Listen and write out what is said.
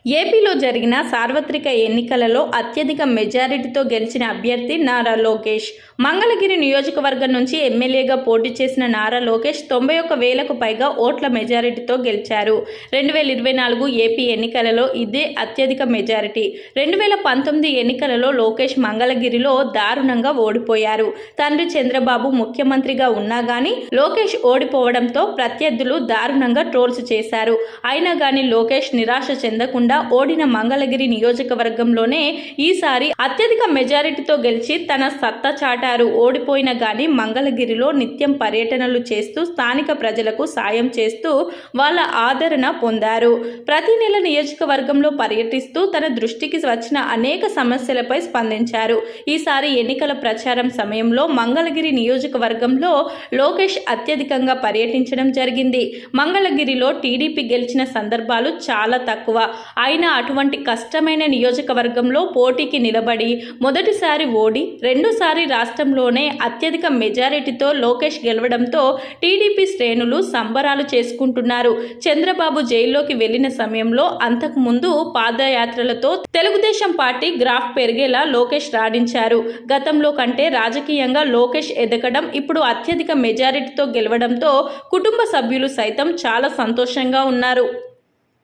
ఏపీలో జరిగిన సార్వత్రిక ఎన్నికలలో అత్యధిక మెజారిటీతో గెలిచిన అభ్యర్థి నారా లోకేష్. మంగళగిరి నియోజకవర్గం నుంచి ఎమ్మెల్యేగా పోటీ చేసిన నారా లోకేష్ 91,000కు పైగా ఓట్ల మెజారిటీతో గెలిచారు. 2024 ఏపీ ఎన్నికలలో ఇదే అత్యధిక మెజారిటీ. 2019 ఎన్నికలలో లోకేష్ మంగళగిరిలో దారుణంగా ఓడిపోయారు. తండ్రి చంద్రబాబు ముఖ్యమంత్రిగా ఉన్నా గానీ లోకేష్ ఓడిపోవడంతో ప్రత్యర్థులు దారుణంగా ట్రోల్స్ చేశారు. అయినా గానీ లోకేష్ నిరాశ చెందకుండా ఓడిన మంగళగిరి నియోజకవర్గంలోనే ఈసారి అత్యధిక మెజారిటీతో గెలిచి తన సత్తా చాటారు. ఓడిపోయినా గానీ మంగళగిరిలో నిత్యం పర్యటనలు చేస్తూ స్థానిక ప్రజలకు సాయం చేస్తూ వాళ్ళ ఆదరణ పొందారు. ప్రతి నెల నియోజకవర్గంలో పర్యటిస్తూ తన దృష్టికి వచ్చిన అనేక సమస్యలపై స్పందించారు. ఈసారి ఎన్నికల ప్రచారం సమయంలో మంగళగిరి నియోజకవర్గంలో లోకేష్ అత్యధికంగా పర్యటించడం జరిగింది. మంగళగిరిలో టీడీపీ గెలిచిన సందర్భాలు చాలా తక్కువ. అయినా అటువంటి కష్టమైన నియోజకవర్గంలో పోటీకి నిలబడి మొదటిసారి ఓడి రెండోసారి రాష్ట్రంలోనే అత్యధిక మెజారిటీతో లోకేష్ గెలవడంతో టీడీపీ శ్రేణులు సంబరాలు చేసుకుంటున్నారు. చంద్రబాబు జైల్లోకి వెళ్లిన సమయంలో అంతకుముందు పాదయాత్రలతో తెలుగుదేశం పార్టీ గ్రాఫ్ పెరిగేలా లోకేష్ రాణించారు. గతంలో కంటే రాజకీయంగా లోకేష్ ఎదగడం, ఇప్పుడు అత్యధిక మెజారిటీతో గెలవడంతో కుటుంబ సభ్యులు సైతం చాలా సంతోషంగా ఉన్నారు.